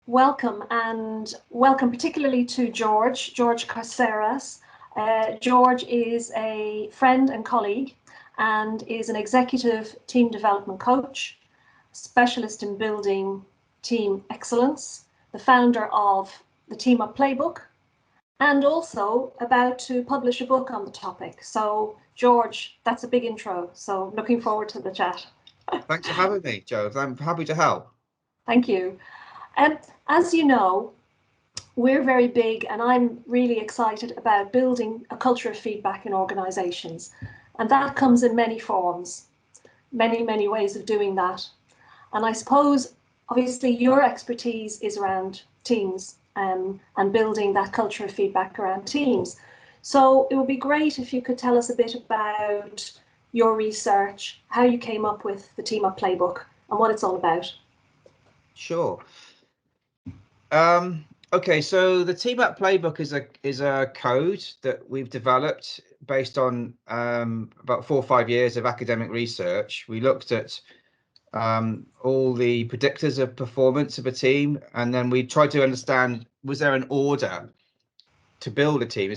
Welcome, and welcome particularly to George Karseras. George is a friend and colleague and is an executive team development coach, specialist in building team excellence, the founder of the TeamUp Playbook, and also about to publish a book on the topic. So, George, that's a big intro. So, looking forward to the chat. Thanks for having me, Joe. I'm happy to help. Thank you. And as you know, we're very big, and I'm really excited about building a culture of feedback in organizations. And that comes in many forms, many ways of doing that. And I suppose, obviously, your expertise is around teams and building that culture of feedback around teams. So it would be great if you could tell us a bit about your research, how you came up with the TeamUp Playbook, and what it's all about. Sure. Okay, so the TeamUp Playbook is a code that we've developed based on about 4 or 5 years of academic research. We looked at all the predictors of performance of a team, and then we tried to understand, was there an order to build a team?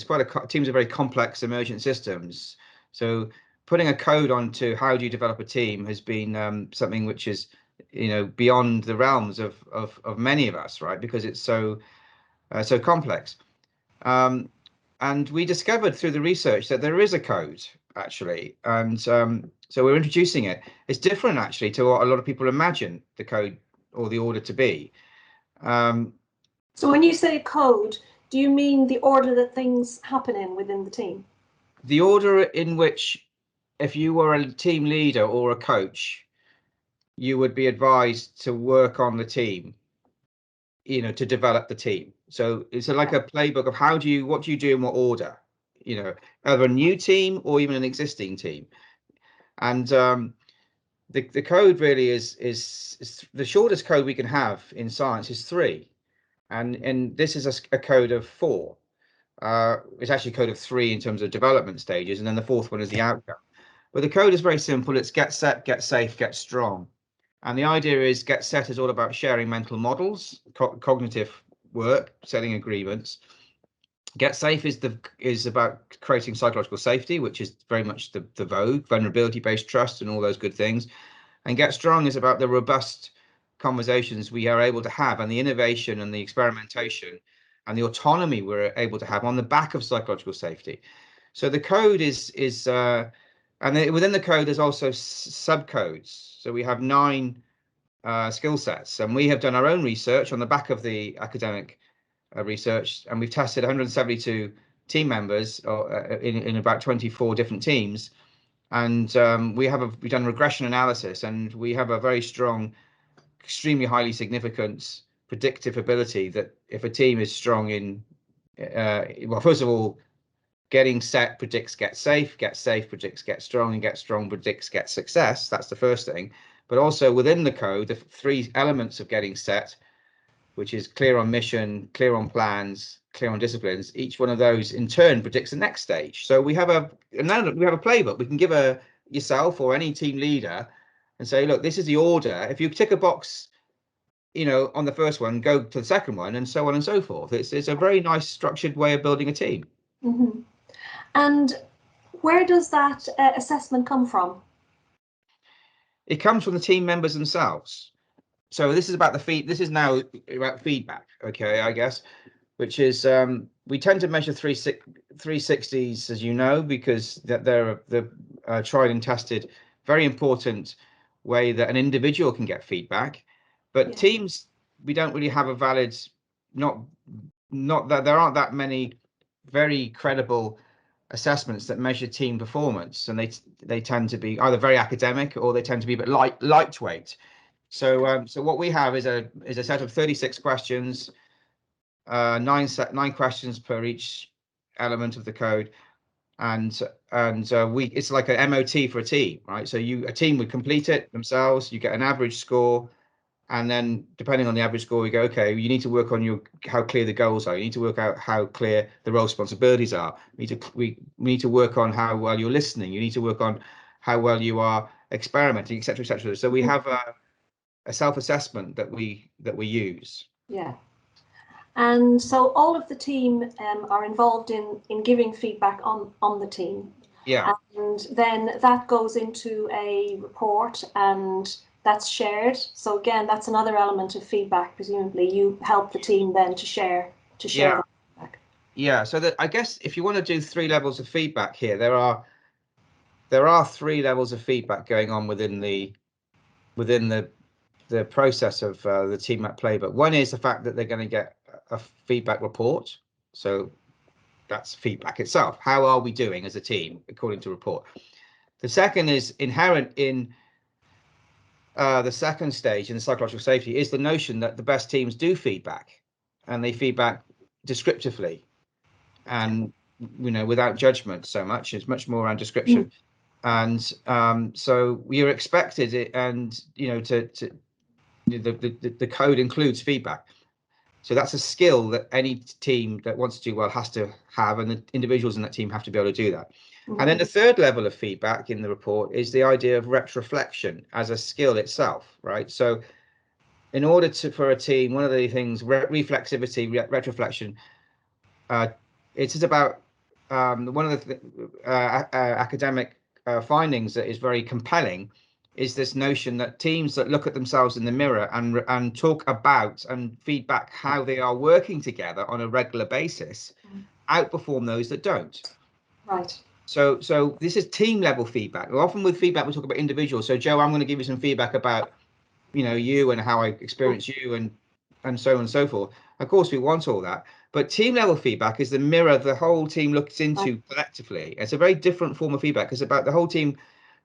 Teams are very complex emergent systems, so putting a code onto how do you develop a team has been something which is beyond the realms of many of us, right? Because it's so complex. And we discovered through the research that there is a code actually, and so we're introducing it. It's different actually to what a lot of people imagine the code or the order to be. So when you say code, do you mean the order that things happen in within the team? The order in which, if you were a team leader or a coach, you would be advised to work on the team, to develop the team. So it's like a playbook of what do you do in what order, either a new team or even an existing team. And the code really is the shortest code we can have in science is 3, and this is a code of 4. It's actually a code of 3 in terms of development stages, and then the fourth one is the outcome. But the code is very simple. It's get set, get safe, get strong. And the idea is get set is all about sharing mental models, cognitive work, setting agreements. Get safe is about creating psychological safety, which is very much the vogue, vulnerability-based trust and all those good things. And get strong is about the robust conversations we are able to have, and the innovation and the experimentation and the autonomy we're able to have on the back of psychological safety. So the code and within the code, there's also subcodes. So we have 9 skill sets, and we have done our own research on the back of the academic research, and we've tested 172 team members in about 24 different teams, and we've done regression analysis, and we have a very strong, extremely highly significant predictive ability that if a team is strong in, well, first of all, getting set predicts get safe predicts get strong, and get strong predicts get success. That's the first thing. But also within the code, the 3 elements of getting set, which is clear on mission, clear on plans, clear on disciplines, each one of those in turn predicts the next stage. So we have a playbook we can give yourself or any team leader and say, look, this is the order. If you tick a box, on the first one, go to the second one, and so on and so forth. It's a very nice structured way of building a team. Mm-hmm. And where does that assessment come from? It comes from the team members themselves. So this is about this is now about feedback, okay, I guess, which is we tend to measure 360s, as you know, because they're the tried and tested, very important way that an individual can get feedback. But teams, we don't really have a valid, not that there aren't that many very credible assessments that measure team performance, and they tend to be either very academic or they tend to be a bit lightweight. So what we have is a set of 36 questions, 9 questions per each element of the code, and it's like an MOT for a team, right? So a team would complete it themselves. You get an average score, and then depending on the average score, we go, okay, you need to work on how clear the goals are. You need to work out how clear the role responsibilities are. We need to work on how well you're listening. You need to work on how well you are experimenting, etc., etc. So we have a self-assessment that we use. Yeah. And so all of the team are involved in giving feedback on the team. Yeah. And then that goes into a report and that's shared. So again, that's another element of feedback. Presumably you help the team then to share Yeah. that feedback. Yeah. So that, I guess if you want to do 3 levels of feedback here, there are 3 levels of feedback going on within the process of the TeamUp Playbook. One is the fact that they're going to get a feedback report. So that's feedback itself. How are we doing as a team according to report? The second is inherent in the second stage in the psychological safety is the notion that the best teams do feedback, and they feedback descriptively and without judgment so much. It's much more around description. And so we are expected it, and the code includes feedback. So that's a skill that any team that wants to do well has to have, and the individuals in that team have to be able to do that. And then the third level of feedback in the report is the idea of retroflection as a skill itself, right? So in order for a team, one of the things, reflexivity, retroflexion, it is about one of the academic findings that is very compelling is this notion that teams that look at themselves in the mirror and talk about and feedback how they are working together on a regular basis outperform those that don't. Right. So this is team level feedback. Often with feedback we talk about individuals. So Joe, I'm going to give you some feedback about you and how I experience you and so on and so forth. Of course, we want all that, but team level feedback is the mirror the whole team looks into collectively. It's a very different form of feedback. It's about the whole team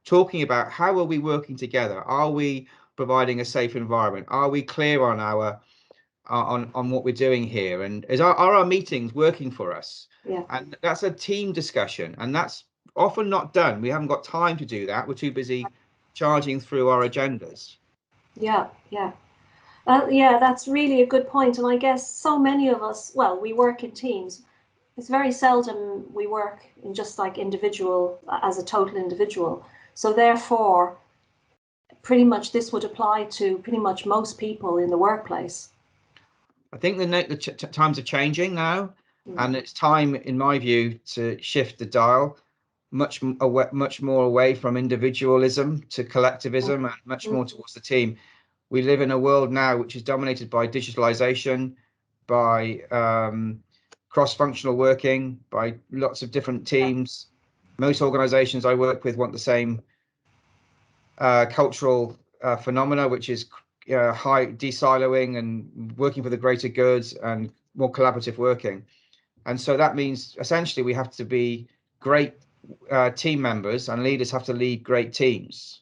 talking about how are we working together? Are we providing a safe environment? Are we clear on our on what we're doing here? And are our meetings working for us? Yeah. And that's a team discussion, and that's often not done. We haven't got time to do that. We're too busy charging through our agendas. Yeah. Yeah. Yeah, that's really a good point. And I guess so many of us, well, we work in teams. It's very seldom we work in just like individual, as a total individual. So therefore, pretty much this would apply to pretty much most people in the workplace. I think the times are changing now, and it's time, in my view, to shift the dial much more away from individualism to collectivism and much more towards the team. We live in a world now which is dominated by digitalization, by cross-functional working, by lots of different teams. Most organizations I work with want the same cultural phenomena, which is high de-siloing and working for the greater good and more collaborative working. And so that means essentially we have to be great team members, and leaders have to lead great teams.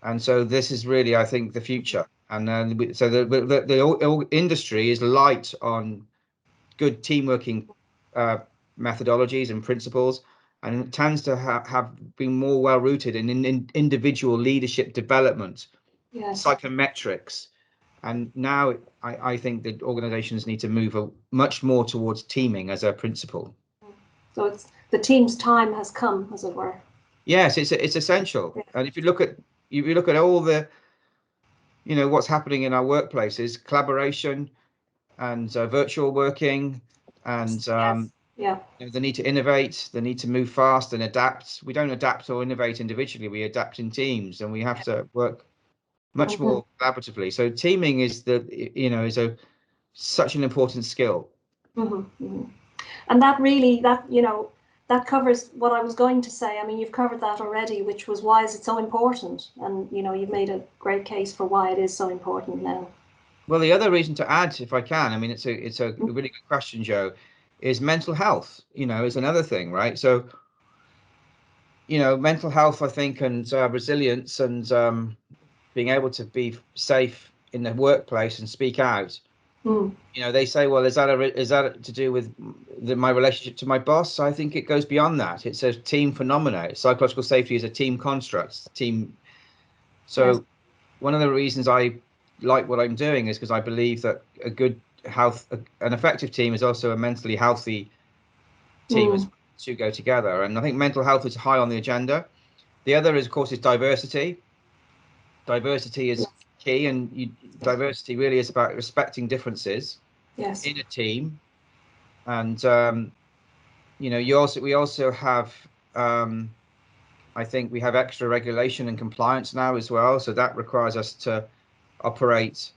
And so this is really, I think, the future. And so the industry is light on good team working methodologies and principles, and it tends to have been more well rooted in individual leadership development, psychometrics. And now I think that organizations need to move much more towards teaming as a principle. So it's the team's time has come, as it were. Yes, it's essential. And if you look at all the what's happening in our workplaces, collaboration and virtual working, and the need to innovate, the need to move fast and adapt. We don't adapt or innovate individually, we adapt in teams, and we have to work much more collaboratively. So teaming is such an important skill. And that really, that covers what I was going to say. I mean, you've covered that already, which was why is it so important? And, you've made a great case for why it is so important now. Well, the other reason to add, if I can, I mean, it's a really good question, Joe, is mental health, is another thing, right? So, mental health, I think, and resilience and being able to be safe in the workplace and speak out. They say, well, is that to do with my relationship to my boss? I think it goes beyond that. It's a team phenomena. Psychological safety is a team construct, team. So one of the reasons I like what I'm doing is because I believe that a good an effective team is also a mentally healthy team as to go together. And I think mental health is high on the agenda. The other is, of course, is diversity. Diversity is key, and diversity really is about respecting differences Yes. in a team. And you know, we also have I think we have extra regulation and compliance now as well, so that requires us to operate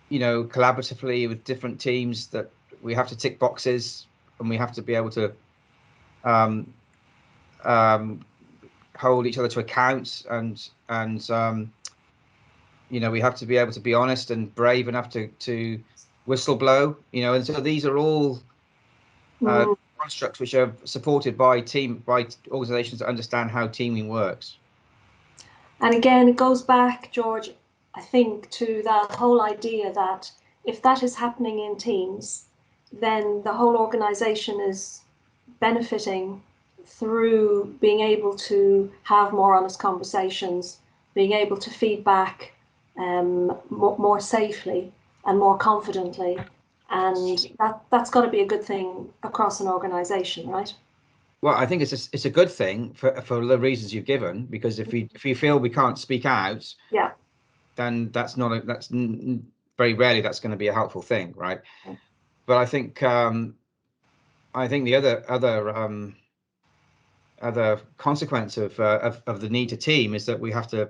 you know, collaboratively with different teams, that we have to tick boxes, and we have to be able to um, um, hold each other to account, and you know, we have to be able to be honest and brave enough to whistle blow, you know. And so these are all constructs which are supported by organizations that understand how teaming works. And again, it goes back, George, I think, to that whole idea that if that is happening in teams, then the whole organization is benefiting through being able to have more honest conversations, being able to feedback more safely and more confidently. And that's got to be a good thing across an organization, right? Well, I think it's a good thing for the reasons you've given, because if you feel we can't speak out, Yeah. then that's not very rarely that's going to be a helpful thing, right? But I think the other consequence of the need to team is that we have to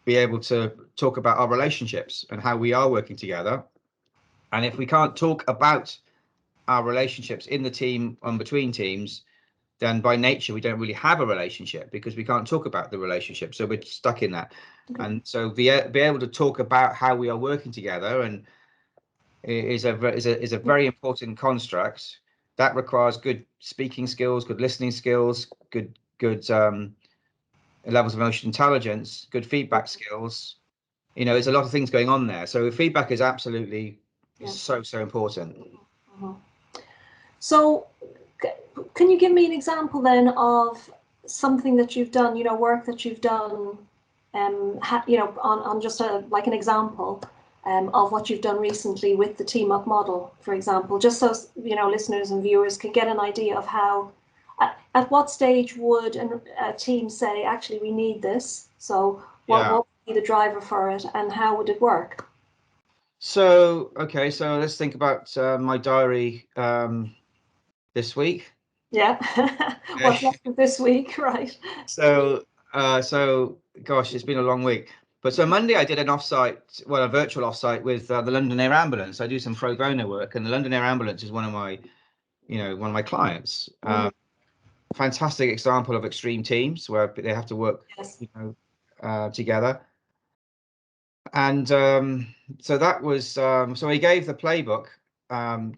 be able to talk about our relationships and how we are working together. And if we can't talk about our relationships in the team and between teams, then by nature we don't really have a relationship, because we can't talk about the relationship, so we're stuck in that. Okay. And so be able to talk about how we are working together and is a very important construct that requires good speaking skills, good listening skills, good levels of emotional intelligence, good feedback skills. You know, there's a lot of things going on there, so feedback is absolutely so important. Mm-hmm. So can you give me an example then of something that you've done, you know, work that you've done, you know, on just like an example of what you've done recently with the TeamUp model, for example, just so, you know, listeners and viewers can get an idea of how, at what stage would a team say, actually, we need this? So what would be the driver for it, and how would it work? So, okay, so let's think about my diary this week. Yeah. What's left of this week, right? So, gosh, it's been a long week. But so Monday I did an offsite, well, a virtual offsite with the London Air Ambulance. I do some pro bono work, and the London Air Ambulance is one of my, you know, one of my clients. Fantastic example of extreme teams where they have to work, you know, together. And so that was so he gave the playbook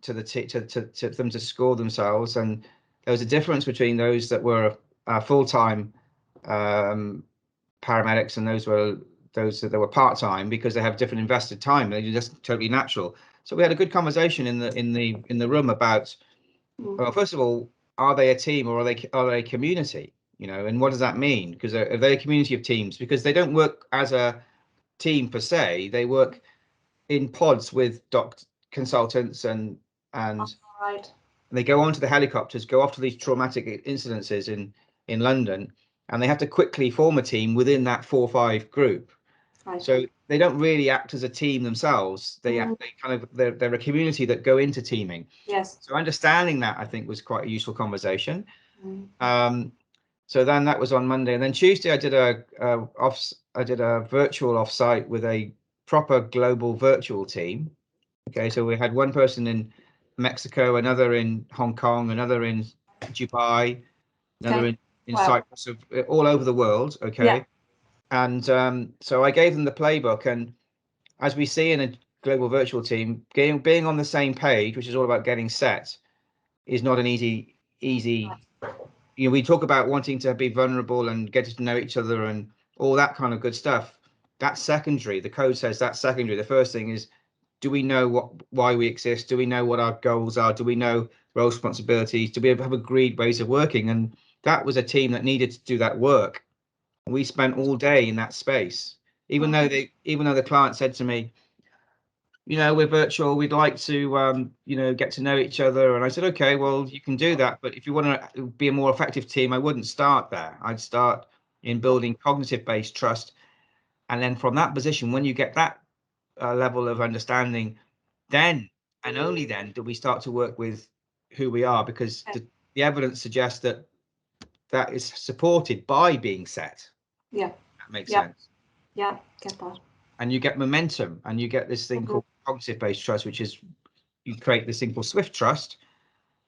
to the to them to score themselves, and there was a difference between those that were full-time paramedics and those that were part-time, because they have different invested time. They're just totally natural. So we had a good conversation in the room about, well, first of all, are they a team, or are they a community? You know, and what does that mean? Because are they a community of teams? Because they don't work as a team per se. They work in pods with consultants, and Right. they go onto the helicopters, go off to these traumatic incidences in London, and they have to quickly form a team within that 4 or 5 group. Right. So they don't really act as a team themselves. They kind of they're a community that go into teaming. Yes. So understanding that, I think, was quite a useful conversation. So then that was on Monday, and then Tuesday I did a virtual offsite with a proper global virtual team. Okay, so we had one person in Mexico, another in Hong Kong, another in Dubai, another in Cyprus, all over the world. Okay, and so I gave them the playbook, and as we see in a global virtual team, being on the same page, which is all about getting set, is not an easy. You know, we talk about wanting to be vulnerable and get to know each other and all that kind of good stuff. That's secondary. The code says that's secondary. The first thing is, do we know why we exist? Do we know what our goals are? Do we know role responsibilities? Do we have agreed ways of working? And that was a team that needed to do that work. We spent all day in that space, even though the client said to me, you know, we're virtual, we'd like to you know, get to know each other. And I said, okay, well, you can do that, but if you want to be a more effective team, I wouldn't start there. I'd start in building cognitive based trust And then from that position, when you get that level of understanding, then and only then do we start to work with who we are, because the evidence suggests that that is supported by being set. Yeah. That makes Yeah. sense. Yeah, get that. And you get momentum, and you get this thing called cognitive-based trust, which is you create this thing called swift trust,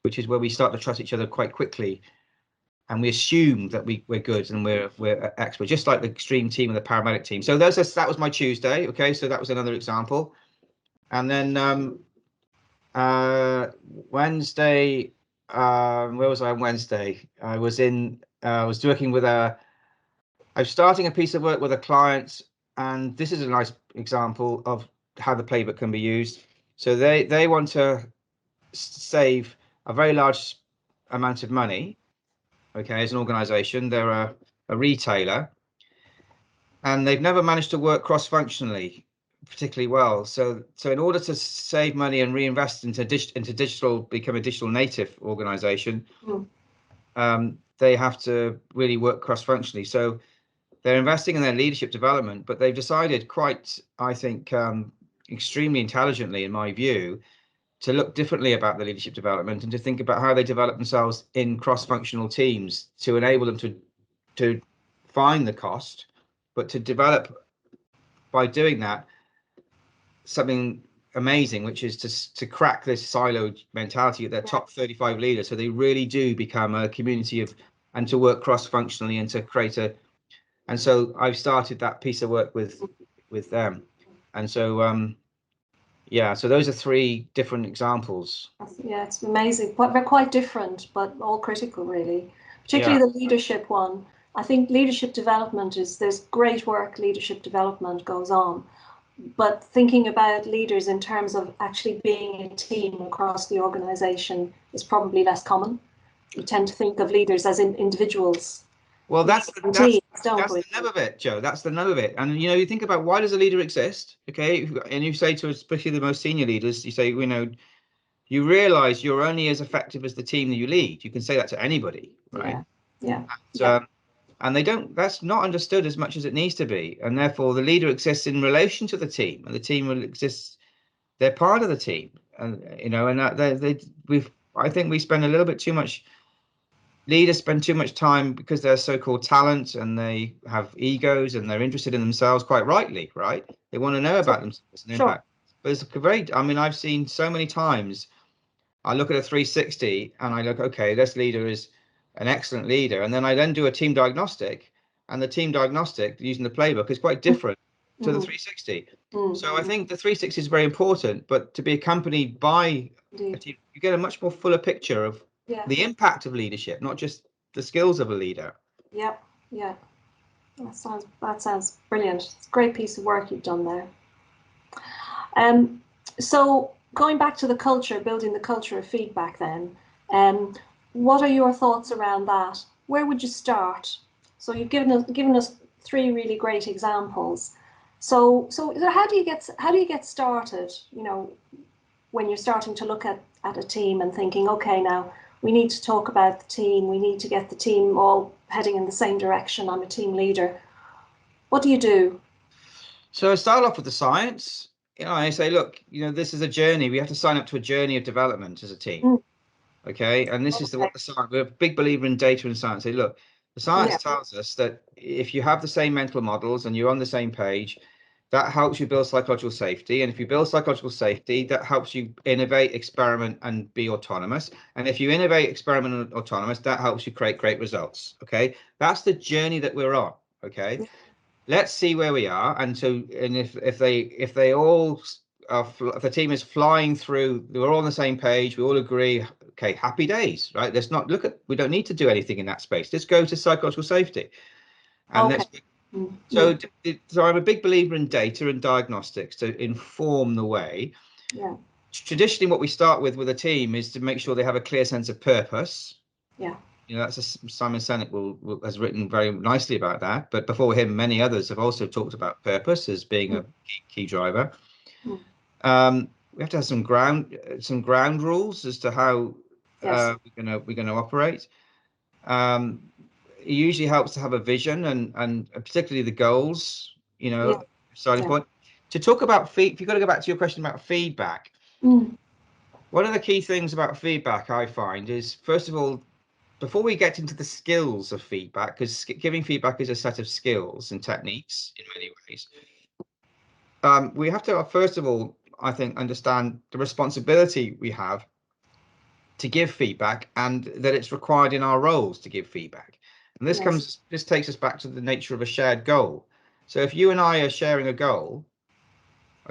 which is where we start to trust each other quite quickly, and we assume that we're good and we're expert, just like the extreme team and the paramedic team. So that was my Tuesday. Okay, so that was another example. And then Wednesday, where was I on Wednesday? I was working with I was starting a piece of work with a client, and this is a nice example of how the playbook can be used. So they want to save a very large amount of money. Okay, as an organization, they're a retailer, and they've never managed to work cross-functionally particularly well. So in order to save money and reinvest into digital, become a digital native organization, they have to really work cross-functionally. So they're investing in their leadership development, but they've decided quite, I think, extremely intelligently, in my view, to look differently about the leadership development and to think about how they develop themselves in cross-functional teams to enable them to find the cost, but to develop, by doing that, something amazing, which is to crack this siloed mentality at their top 35 leaders, so they really do become a community of, and to work cross-functionally and to create a. And so I've started that piece of work with them, and so yeah, so those are three different examples. Yeah, it's amazing. They're quite different, but all critical, really. Particularly Yeah. the leadership one. I think leadership development there's great work, leadership development goes on. But thinking about leaders in terms of actually being a team across the organization is probably less common. We tend to think of leaders as individuals. Well, that's Teams, the nub of it, Joe. That's the nub of it. And you think about, why does a leader exist? Okay, and you say to especially the most senior leaders, you say, you realize you're only as effective as the team that you lead. You can say that to anybody, right? And they don't. That's not understood as much as it needs to be, and therefore the leader exists in relation to the team, and the team will exist. They're part of the team, and and I think we spend a little bit too much. Leaders spend too much time, because they're so-called talent and they have egos and they're interested in themselves, quite rightly, right? They want to know about themselves and impact. But it's I mean, I've seen so many times, I look at a 360 and I look, okay, this leader is an excellent leader. And then I then do a team diagnostic, and the team diagnostic using the playbook is quite different to the 360. So I think the 360 is very important, but to be accompanied by a team, you get a much more fuller picture of the impact of leadership, not just the skills of a leader. Yeah, yeah. That sounds brilliant. It's a great piece of work you've done there. So going back to the culture, building the culture of feedback then, what are your thoughts around that? Where would you start? So you've given us three really great examples. So how do you get started, when you're starting to look at a team and thinking, okay, now we need to talk about the team, we need to get the team all heading in the same direction, I'm a team leader. What do you do? So I start off with the science. I say, look, this is a journey. We have to sign up to a journey of development as a team. Okay, and this is what the science. We're a big believer in data and science. Say, look, the science tells us that if you have the same mental models and you're on the same page, that helps you build psychological safety. And if you build psychological safety, that helps you innovate, experiment, and be autonomous. And if you innovate, experiment, and autonomous, that helps you create great results. Okay, that's the journey that we're on. Okay, let's see where we are. And if the team is flying through, we're all on the same page, we all agree, okay, happy days, right? Let's not we don't need to do anything in that space. Let's go to psychological safety. And so I'm a big believer in data and diagnostics to inform the way. Traditionally, what we start with a team is to make sure they have a clear sense of purpose. That's Simon Sinek has written very nicely about that. But before him, many others have also talked about purpose as being a key driver. We have to have some ground rules as to how we're gonna operate. It usually helps to have a vision and particularly the goals. you know, starting point. To talk about if you've got to go back to your question about feedback, one of the key things about feedback I find is, first of all, before we get into the skills of feedback, because giving feedback is a set of skills and techniques in many ways, we have to, first of all, I think, understand the responsibility we have to give feedback, and that it's required in our roles to give feedback. And this takes us back to the nature of a shared goal. So if you and I are sharing a goal,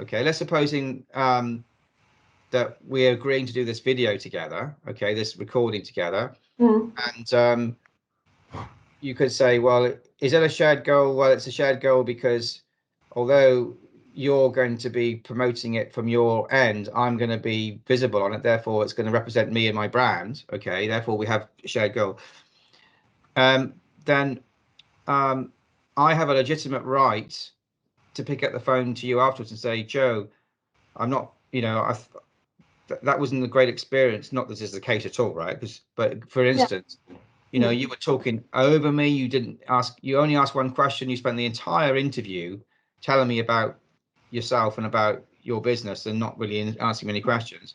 okay, let's supposing that we're agreeing to do this video together, okay, this recording together, and you could say, well, is that a shared goal? Well, it's a shared goal because although you're going to be promoting it from your end, I'm going to be visible on it. Therefore, it's going to represent me and my brand. Okay, therefore we have a shared goal. Then I have a legitimate right to pick up the phone to you afterwards and say, Joe, I'm not, you know, that wasn't a great experience. Not that this is the case at all, right? But for instance, you know, you were talking over me. You only asked one question. You spent the entire interview telling me about yourself and about your business and not really asking many questions.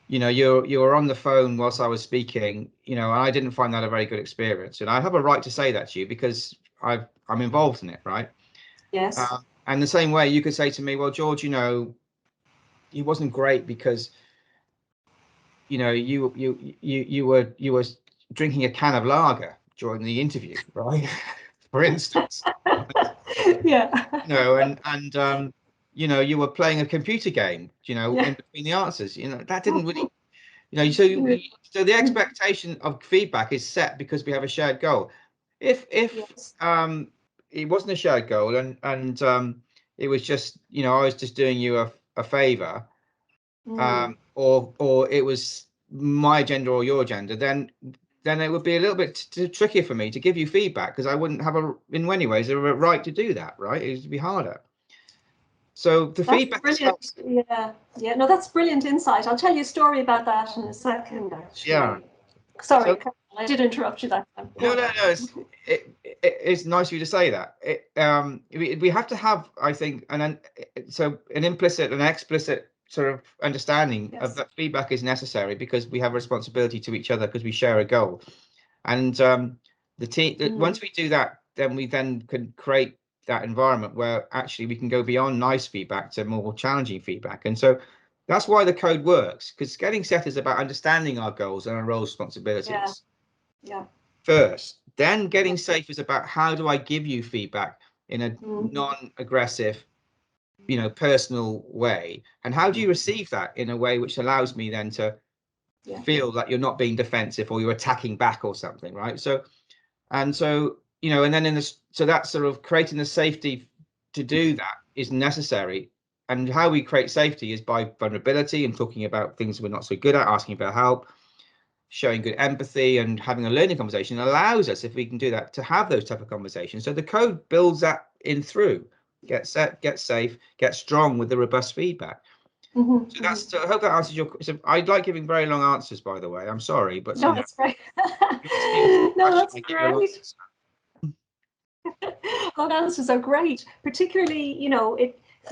You know, you were on the phone whilst I was speaking, you know, and I didn't find that a very good experience. And I have a right to say that to you because I'm involved in it, right? Yes. And the same way you could say to me, well, George, you know, it wasn't great because, you know, you were drinking a can of lager during the interview, right? For instance. Yeah. You know, and you know, you were playing a computer game, you know, in between the answers. You know, that didn't really, you know, so the expectation of feedback is set because we have a shared goal. If it wasn't a shared goal and it was just, you know, I was just doing you a favor, or it was my agenda or your agenda, then it would be a little bit trickier for me to give you feedback because I wouldn't have in many ways a right to do that, right? It would be harder. So the feedback is helpful. Yeah. No, that's brilliant insight. I'll tell you a story about that in a second, actually. Yeah. Sorry, I did interrupt you that time. No. It's nice of you to say that. We have to have, I think, an implicit and explicit sort of understanding of that feedback is necessary because we have a responsibility to each other because we share a goal. And the team, once we do that, then we can create that environment where actually we can go beyond nice feedback to more challenging feedback. And so that's why the code works, because getting set is about understanding our goals and our role responsibilities. Yeah. First, then getting safe is about how do I give you feedback in a non-aggressive, you know, personal way, and how do you receive that in a way which allows me then to feel that you're not being defensive or you're attacking back or something, right? So you know, and then so that's sort of creating the safety to do that is necessary. And how we create safety is by vulnerability and talking about things we're not so good at, asking for help, showing good empathy, and having a learning conversation allows us, if we can do that, to have those type of conversations. So the code builds that in through. Get set, get safe, get strong with the robust feedback. So I hope that answers your question. I like giving very long answers, by the way. I'm sorry, but no, that's great. No, that's great. Long answers are great, particularly, you know,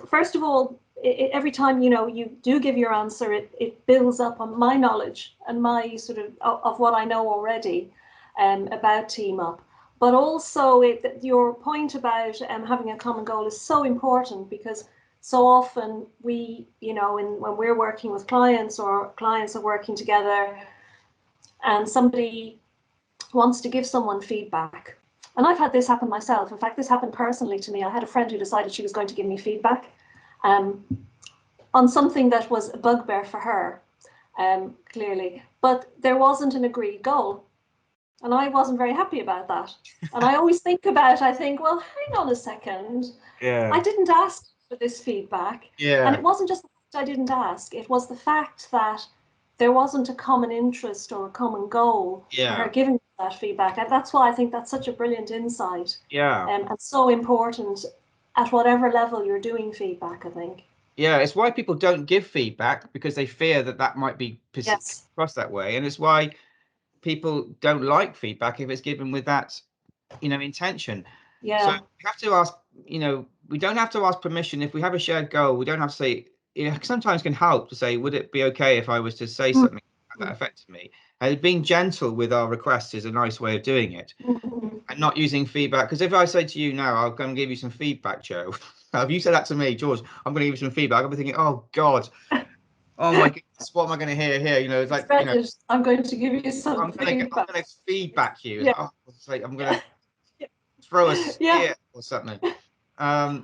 first of all, every time, you know, you do give your answer, it builds up on my knowledge and my sort of what I know already about TeamUp. But also your point about having a common goal is so important because so often we, you know, when we're working with clients or clients are working together and somebody wants to give someone feedback. And I've had this happen myself. In fact, this happened personally to me. I had a friend who decided she was going to give me feedback on something that was a bugbear for her, clearly. But there wasn't an agreed goal. And I wasn't very happy about that. And I always think, well, hang on a second. I didn't ask for this feedback. And it wasn't just the fact I didn't ask. It was the fact that there wasn't a common interest or a common goal for her giving that feedback. And that's why I think that's such a brilliant insight. And so important at whatever level you're doing feedback, I think. Yeah, it's why people don't give feedback, because they fear that might be perceived across that way. And it's why people don't like feedback if it's given with that, you know, intention. So Yeah. we have to ask, we don't have to ask permission if we have a shared goal. We don't have to say, sometimes can help to say, would it be okay if I was to say something that affected me? And being gentle with our requests is a nice way of doing it, and not using feedback. Because if I say to you now, I'll come give you some feedback, Joe. If you said that to me, George, I'm going to give you some feedback, I'll be thinking, oh God, oh my goodness, what am I going to hear here? It's like, I'm going to give you some I'm feedback. going to feedback you. Yeah. Oh, it's like I'm going to throw a Yeah. spear or something.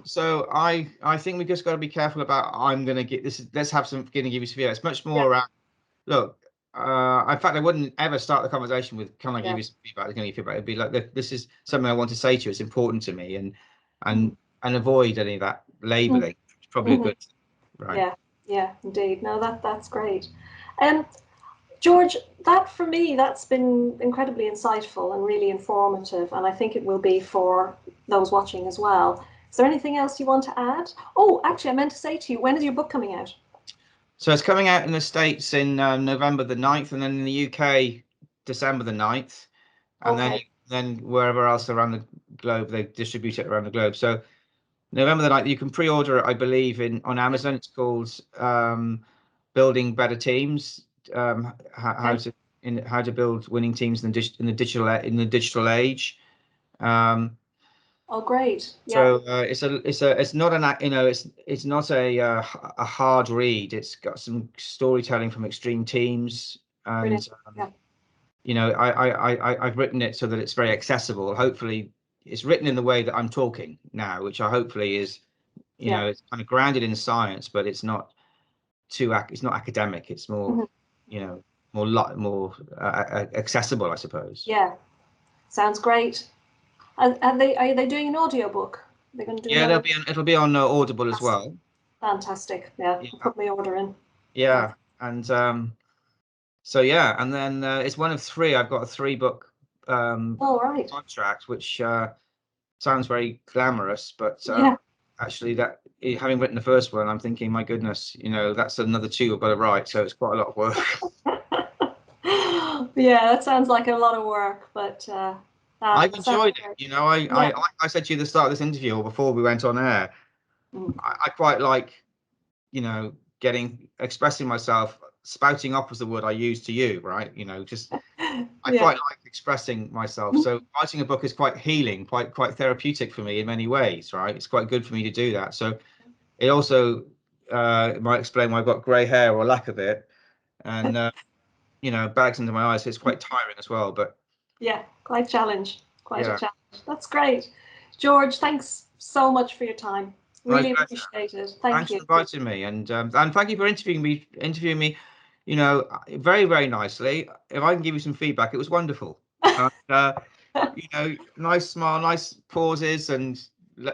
So I think we just got to be careful about, I'm going to get this. Let's have some, going to give you some feedback. It's much more Yeah. around, look, in fact, I wouldn't ever start the conversation with, can I give Yeah. you some feedback? Can I give you feedback? It'd be like, look, this is something I want to say to you. It's important to me, and avoid any of that labeling. It's probably a good thing, right? Yeah. Yeah. Indeed. No, that's great. George, that for me, that's been incredibly insightful and really informative, and I think it will be for those watching as well. Is there anything else you want to add? Oh, actually, I meant to say to you, when is your book coming out? So it's coming out in the States in November the 9th, and then in the UK, December the 9th, and Okay. then wherever else around the globe, they distribute it around the globe. So November the 9th, you can pre-order it, I believe, on Yeah. Amazon. It's called Building Better Teams, Okay. how to build winning teams in the digital age. Oh, great. Yeah. So it's not it's not a hard read. It's got some storytelling from extreme teams, Brilliant. and Yeah. I've written it so that it's very accessible. Hopefully, it's written in the way that I'm talking now, which I hopefully is, Yeah. it's kind of grounded in science, but it's not it's not academic. It's more, Mhm. more accessible, I suppose. Yeah. Sounds great. Are they doing an audiobook? They're going to do an Yeah, audio. it'll be on Audible as That's well. fantastic. Yeah. I'll Yeah, put my order in. yeah, and so yeah, and then it's one of three. I've got a three-book All right. contract, which sounds very glamorous, but Yeah. actually, having written the first one, I'm thinking, my goodness, that's another two I've got to write. So it's quite a lot of work. Yeah, that sounds like a lot of work, but I've that sounds enjoyed it. great. I Yeah. like I said to you at the start of this interview, or before we went on air, Mm. I quite like, expressing myself, spouting off was the word I used to you, right? Just I Yeah. quite like expressing myself. So writing a book is quite healing, quite therapeutic for me in many ways, right? It's quite good for me to do that. So it also might explain why I've got grey hair or lack of it, and bags under my eyes. So it's quite tiring as well. But Yeah, quite a challenge. Quite a yeah, challenge. That's great. George, thanks so much for your time. my Really pleasure. appreciate it. Thank Thanks for you. inviting me, and thank you for interviewing me. Very very nicely. If I can give you some feedback, it was wonderful. Nice smile, nice pauses, and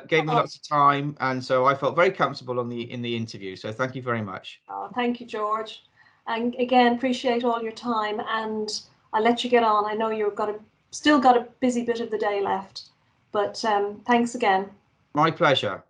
gave me Oh, lots of time, and so I felt very comfortable in the interview. So thank you very much. oh, thank you, George. And again, appreciate all your time. And I'll let you get on. I know you've still got a busy bit of the day left, but thanks again. My pleasure.